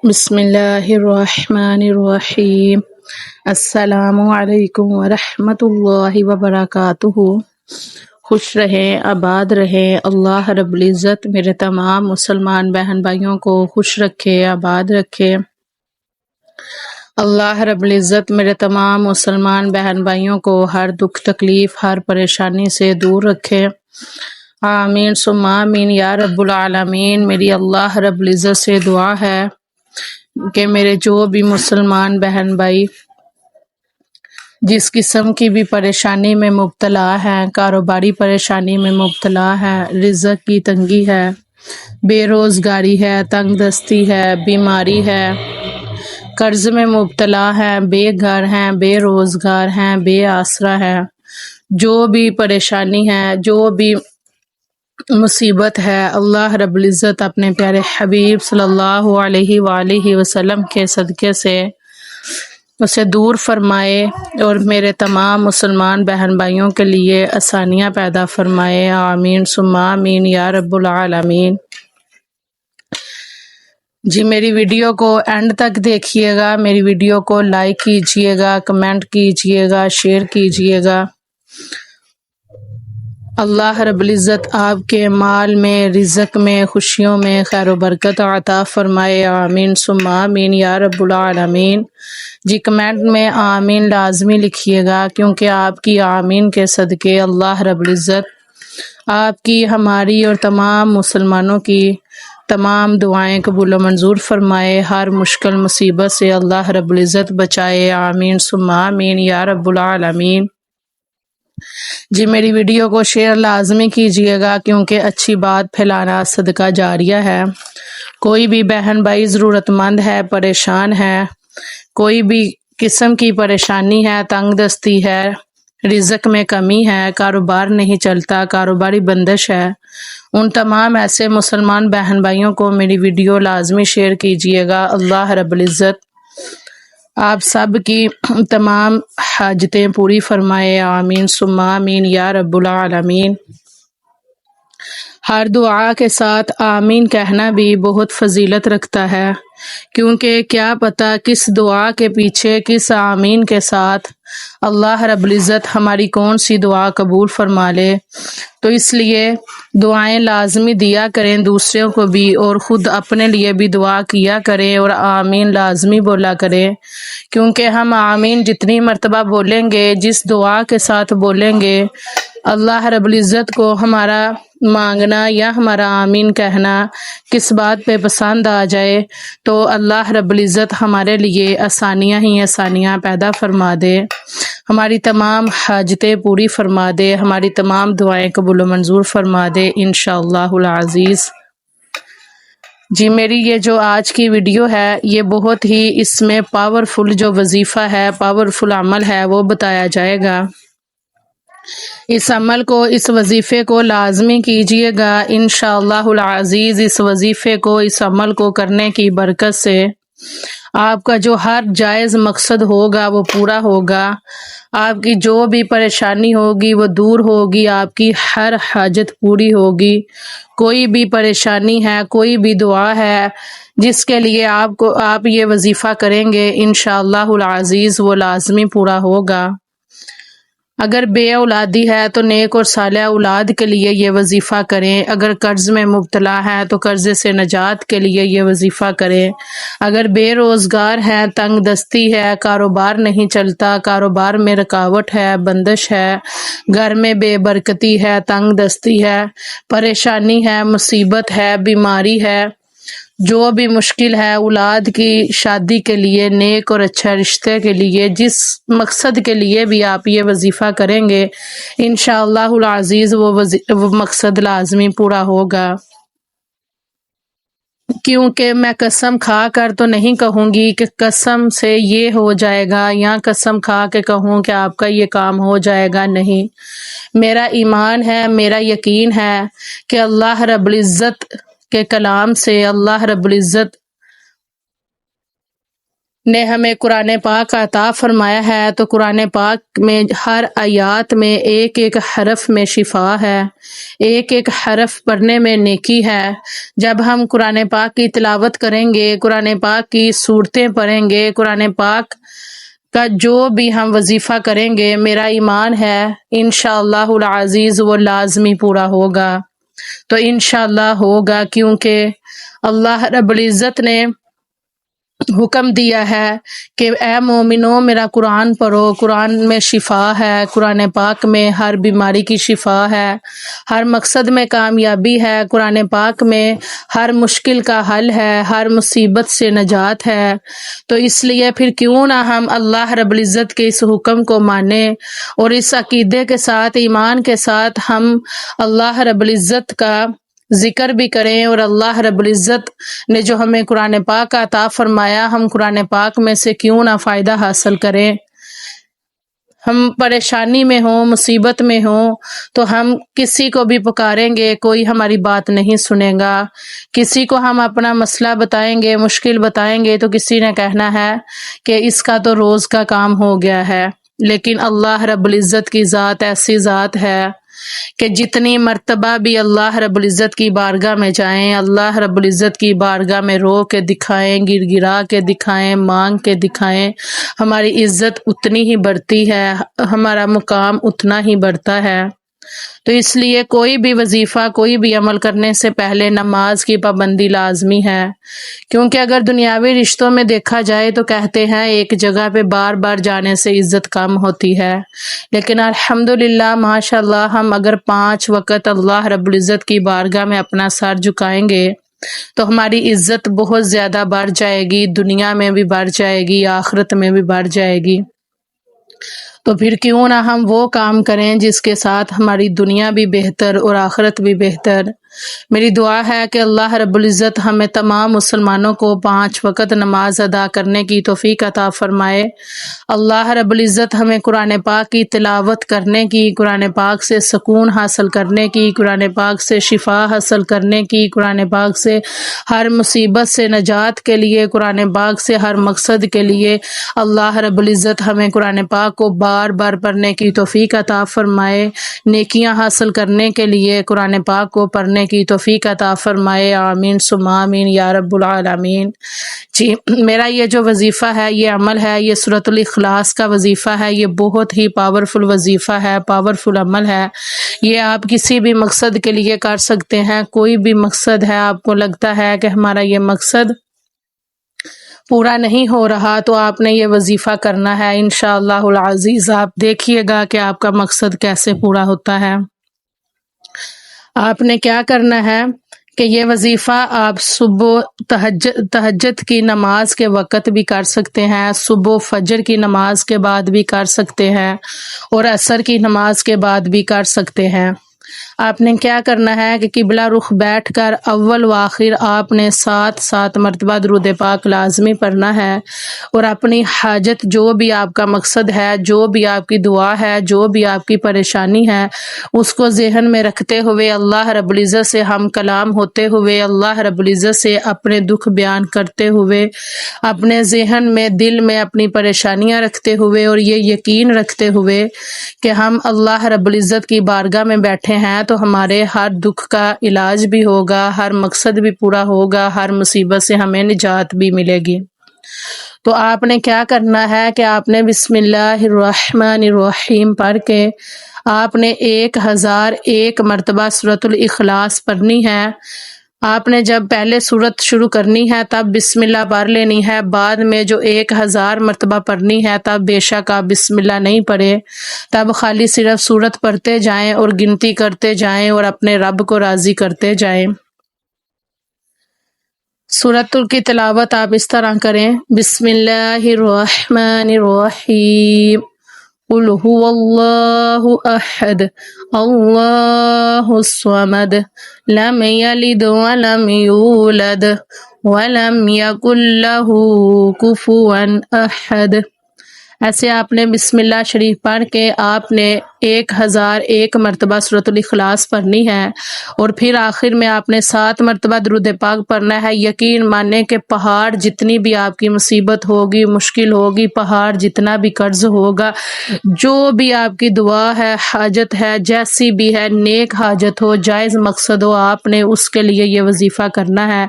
بسم اللہ الرحمن الرحیم۔ السلام علیکم ورحمۃ اللہ وبرکاتہ۔ خوش رہیں، آباد رہیں، اللہ رب العزت میرے تمام مسلمان بہن بھائیوں کو خوش رکھے، آباد رکھے۔ اللہ رب العزت میرے تمام مسلمان بہن بھائیوں کو ہر دکھ تکلیف، ہر پریشانی سے دور رکھے، آمین ثم آمین یا رب العالمین۔ میری اللہ رب العزت سے دعا ہے کہ میرے جو بھی مسلمان بہن بھائی جس قسم کی بھی پریشانی میں مبتلا ہیں، کاروباری پریشانی میں مبتلا ہیں، رزق کی تنگی ہے، بے روزگاری ہے، تنگ دستی ہے، بیماری ہے، قرض میں مبتلا ہیں، بے گھر ہیں، بے روزگار ہیں، بے آسرا ہیں، جو بھی پریشانی ہے، جو بھی مصیبت ہے، اللہ رب العزت اپنے پیارے حبیب صلی اللہ علیہ وآلہ وسلم کے صدقے سے اسے دور فرمائے اور میرے تمام مسلمان بہن بھائیوں کے لیے آسانیاں پیدا فرمائے، آمین ثم آمین یا رب العالمین۔ جی میری ویڈیو کو اینڈ تک دیکھیے گا، میری ویڈیو کو لائک کیجئے گا، کمنٹ کیجئے گا، شیئر کیجئے گا۔ اللہ رب العزت آپ کے مال میں، رزق میں، خوشیوں میں خیر و برکت عطا فرمائے، آمین ثم آمین یا رب العالمین۔ جی کمنٹ میں آمین لازمی لکھیے گا، کیونکہ آپ کی آمین کے صدقے اللہ رب العزت آپ کی، ہماری اور تمام مسلمانوں کی تمام دعائیں قبول و منظور فرمائے، ہر مشکل مصیبت سے اللہ رب العزت بچائے، آمین ثم آمین یا رب العالمین۔ جی میری ویڈیو کو شیئر لازمی کیجئے گا، کیونکہ اچھی بات پھیلانا صدقہ جاریہ ہے۔ کوئی بھی بہن بھائی ضرورت مند ہے، پریشان ہے، کوئی بھی قسم کی پریشانی ہے، تنگ دستی ہے، رزق میں کمی ہے، کاروبار نہیں چلتا، کاروباری بندش ہے، ان تمام ایسے مسلمان بہن بھائیوں کو میری ویڈیو لازمی شیئر کیجئے گا۔ اللہ رب العزت آپ سب کی تمام حاجتیں پوری فرمائے، آمین ثم آمین یا رب العالمین۔ ہر دعا کے ساتھ آمین کہنا بھی بہت فضیلت رکھتا ہے، کیونکہ کیا پتہ کس دعا کے پیچھے، کس آمین کے ساتھ اللہ رب العزت ہماری کون سی دعا قبول فرما لے۔ تو اس لیے دعائیں لازمی دیا کریں دوسروں کو بھی، اور خود اپنے لیے بھی دعا کیا کریں اور آمین لازمی بولا کریں، کیونکہ ہم آمین جتنی مرتبہ بولیں گے، جس دعا کے ساتھ بولیں گے، اللہ رب العزت کو ہمارا مانگنا یا ہمارا آمین کہنا کس بات پہ پسند آ جائے، تو اللہ رب العزت ہمارے لیے آسانیاں ہی آسانیاں پیدا فرما دے، ہماری تمام حاجتیں پوری فرما دے، ہماری تمام دعائیں قبول و منظور فرما دے انشاءاللہ العزیز۔ جی میری یہ جو آج کی ویڈیو ہے، یہ بہت ہی اس میں پاورفل جو وظیفہ ہے، پاورفل عمل ہے، وہ بتایا جائے گا۔ اس عمل کو، اس وظیفے کو لازمی کیجئے گا انشاءاللہ العزیز۔ اس وظیفے کو، اس عمل کو کرنے کی برکت سے آپ کا جو ہر جائز مقصد ہوگا وہ پورا ہوگا، آپ کی جو بھی پریشانی ہوگی وہ دور ہوگی، آپ کی ہر حاجت پوری ہوگی۔ کوئی بھی پریشانی ہے، کوئی بھی دعا ہے جس کے لیے آپ یہ وظیفہ کریں گے انشاءاللہ العزیز وہ لازمی پورا ہوگا۔ اگر بے اولادی ہے تو نیک اور صالح اولاد کے لیے یہ وظیفہ کریں، اگر قرض میں مبتلا ہے تو قرض سے نجات کے لیے یہ وظیفہ کریں، اگر بے روزگار ہے، تنگ دستی ہے، کاروبار نہیں چلتا، کاروبار میں رکاوٹ ہے، بندش ہے، گھر میں بے برکتی ہے، تنگ دستی ہے، پریشانی ہے، مصیبت ہے، بیماری ہے، جو بھی مشکل ہے، اولاد کی شادی کے لیے، نیک اور اچھا رشتے کے لیے، جس مقصد کے لیے بھی آپ یہ وظیفہ کریں گے انشاءاللہ العزیز وہ مقصد لازمی پورا ہوگا۔ کیونکہ میں قسم کھا کر تو نہیں کہوں گی کہ قسم سے یہ ہو جائے گا، یا قسم کھا کے کہوں کہ آپ کا یہ کام ہو جائے گا، نہیں۔ میرا ایمان ہے، میرا یقین ہے کہ اللہ رب العزت کے کلام سے اللہ رب العزت نے ہمیں قرآن پاک عطا فرمایا ہے، تو قرآن پاک میں ہر آیات میں ایک ایک حرف میں شفا ہے، ایک ایک حرف پڑھنے میں نیکی ہے۔ جب ہم قرآن پاک کی تلاوت کریں گے، قرآن پاک کی صورتیں پڑھیں گے، قرآن پاک کا جو بھی ہم وظیفہ کریں گے، میرا ایمان ہے انشاءاللہ العزیز وہ لازمی پورا ہوگا۔ تو انشاءاللہ ہوگا، کیونکہ اللہ رب العزت نے حکم دیا ہے کہ اے مومنو میرا قرآن پڑھو، قرآن میں شفا ہے، قرآن پاک میں ہر بیماری کی شفا ہے، ہر مقصد میں کامیابی ہے، قرآن پاک میں ہر مشکل کا حل ہے، ہر مصیبت سے نجات ہے۔ تو اس لیے پھر کیوں نہ ہم اللہ رب العزت کے اس حکم کو مانیں اور اس عقیدے کے ساتھ، ایمان کے ساتھ ہم اللہ رب العزت کا ذکر بھی کریں، اور اللہ رب العزت نے جو ہمیں قرآن پاک عطا فرمایا، ہم قرآن پاک میں سے کیوں نہ فائدہ حاصل کریں۔ ہم پریشانی میں ہوں، مصیبت میں ہوں، تو ہم کسی کو بھی پکاریں گے، کوئی ہماری بات نہیں سنے گا۔ کسی کو ہم اپنا مسئلہ بتائیں گے، مشکل بتائیں گے، تو کسی نے کہنا ہے کہ اس کا تو روز کا کام ہو گیا ہے۔ لیکن اللہ رب العزت کی ذات ایسی ذات ہے کہ جتنی مرتبہ بھی اللہ رب العزت کی بارگاہ میں جائیں، اللہ رب العزت کی بارگاہ میں رو کے دکھائیں، گر گرا کے دکھائیں، مانگ کے دکھائیں، ہماری عزت اتنی ہی بڑھتی ہے، ہمارا مقام اتنا ہی بڑھتا ہے۔ تو اس لیے کوئی بھی وظیفہ، کوئی بھی عمل کرنے سے پہلے نماز کی پابندی لازمی ہے، کیونکہ اگر دنیاوی رشتوں میں دیکھا جائے تو کہتے ہیں ایک جگہ پہ بار بار جانے سے عزت کم ہوتی ہے، لیکن الحمدللہ ماشاءاللہ ہم اگر 5 وقت اللہ رب العزت کی بارگاہ میں اپنا سر جھکائیں گے تو ہماری عزت بہت زیادہ بڑھ جائے گی، دنیا میں بھی بڑھ جائے گی، آخرت میں بھی بڑھ جائے گی۔ تو پھر کیوں نہ ہم وہ کام کریں جس کے ساتھ ہماری دنیا بھی بہتر اور آخرت بھی بہتر۔ میری دعا ہے کہ اللہ رب العزت ہمیں تمام مسلمانوں کو 5 وقت نماز ادا کرنے کی توفیق عطا فرمائے۔ اللہ رب العزت ہمیں قرآن پاک کی تلاوت کرنے کی، قرآن پاک سے سکون حاصل کرنے کی، قرآن پاک سے شفا حاصل کرنے کی، قرآن پاک سے ہر مصیبت سے نجات کے لیے، قرآن پاک سے ہر مقصد کے لیے اللہ رب العزت ہمیں قرآن پاک کو بار بار پڑھنے کی توفیق عطا فرمائے، نیکیاں حاصل کرنے کے لیے قرآن پاک کو پڑھنے کی توفیق عطا فرمائے۔ آمین ثم آمین یا رب العالمین۔ جی، میرا یہ جو وظیفہ ہے، یہ عمل ہے، یہ سورۃ الاخلاص کا وظیفہ ہے، یہ بہت ہی پاورفل وظیفہ ہے، پاورفل عمل ہے۔ یہ آپ کسی بھی مقصد کے لیے کر سکتے ہیں، کوئی بھی مقصد ہے، آپ کو لگتا ہے کہ ہمارا یہ مقصد پورا نہیں ہو رہا، تو آپ نے یہ وظیفہ کرنا ہے، انشاءاللہ العزیز آپ دیکھیے گا کہ آپ کا مقصد کیسے پورا ہوتا ہے۔ آپ نے کیا کرنا ہے کہ یہ وظیفہ آپ صبح تہجد کی نماز کے وقت بھی کر سکتے ہیں، صبح فجر کی نماز کے بعد بھی کر سکتے ہیں، اور عصر کی نماز کے بعد بھی کر سکتے ہیں۔ آپ نے کیا کرنا ہے کہ قبلہ رخ بیٹھ کر اول و آخر آپ نے 7 مرتبہ درود پاک لازمی پڑھنا ہے، اور اپنی حاجت، جو بھی آپ کا مقصد ہے، جو بھی آپ کی دعا ہے، جو بھی آپ کی پریشانی ہے، اس کو ذہن میں رکھتے ہوئے، اللہ رب العزت سے ہم کلام ہوتے ہوئے، اللہ رب العزت سے اپنے دکھ بیان کرتے ہوئے، اپنے ذہن میں، دل میں اپنی پریشانیاں رکھتے ہوئے، اور یہ یقین رکھتے ہوئے کہ ہم اللہ رب العزت کی بارگاہ میں بیٹھے ہیں تو ہمارے ہر دکھ کا علاج بھی ہوگا، ہر مقصد بھی پورا ہوگا، ہر مصیبت سے ہمیں نجات بھی ملے گی۔ تو آپ نے کیا کرنا ہے کہ آپ نے بسم اللہ الرحمن الرحیم پڑھ کے آپ نے 1001 مرتبہ سورۃ الاخلاص پڑھنی ہے۔ آپ نے جب پہلے سورت شروع کرنی ہے تب بسم اللہ پڑھ لینی ہے، بعد میں جو 1000 مرتبہ پڑھنی ہے تب بے شک آپ بسم اللہ نہیں پڑھے، تب خالی صرف سورت پڑھتے جائیں اور گنتی کرتے جائیں اور اپنے رب کو راضی کرتے جائیں۔ سورت کی تلاوت آپ اس طرح کریں، بسم اللہ الرحمن الرحیم، قل هو اللہ احد اللہ الصمد لم یلد ولم یولد ولم یکن له کفوا احد۔ ایسے آپ نے بسم اللہ شریف پڑھ کے آپ نے 1001 مرتبہ سورۃ الاخلاص پڑھنی ہے، اور پھر آخر میں آپ نے 7 مرتبہ درود پاک پڑھنا ہے۔ یقین مانیں کہ پہاڑ جتنی بھی آپ کی مصیبت ہوگی، مشکل ہوگی، پہاڑ جتنا بھی قرض ہوگا، جو بھی آپ کی دعا ہے، حاجت ہے، جیسی بھی ہے، نیک حاجت ہو، جائز مقصد ہو، آپ نے اس کے لیے یہ وظیفہ کرنا ہے،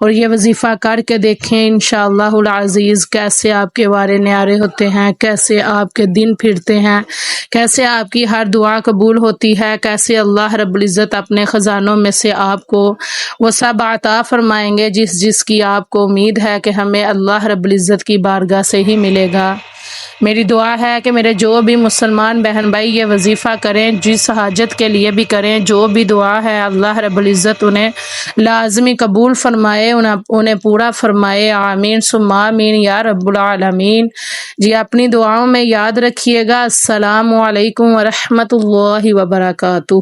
اور یہ وظیفہ کر کے دیکھیں انشاءاللہ العزیز کیسے آپ کے وارے نیارے ہوتے ہیں، کیسے آپ کے دن پھرتے ہیں، کیسے آپ کی ہر دعا قبول ہوتی ہے، کیسے اللہ رب العزت اپنے خزانوں میں سے آپ کو وہ سب عطا فرمائیں گے جس کی آپ کو امید ہے کہ ہمیں اللہ رب العزت کی بارگاہ سے ہی ملے گا۔ میری دعا ہے کہ میرے جو بھی مسلمان بہن بھائی یہ وظیفہ کریں، جس حاجت کے لیے بھی کریں، جو بھی دعا ہے، اللہ رب العزت انہیں لازمی قبول فرمائے، انہیں پورا فرمائے۔ آمین ثم آمین یا رب العالمین۔ جی اپنی دعاؤں میں یاد رکھیے گا۔ السلام علیکم ورحمۃ اللہ وبرکاتہ۔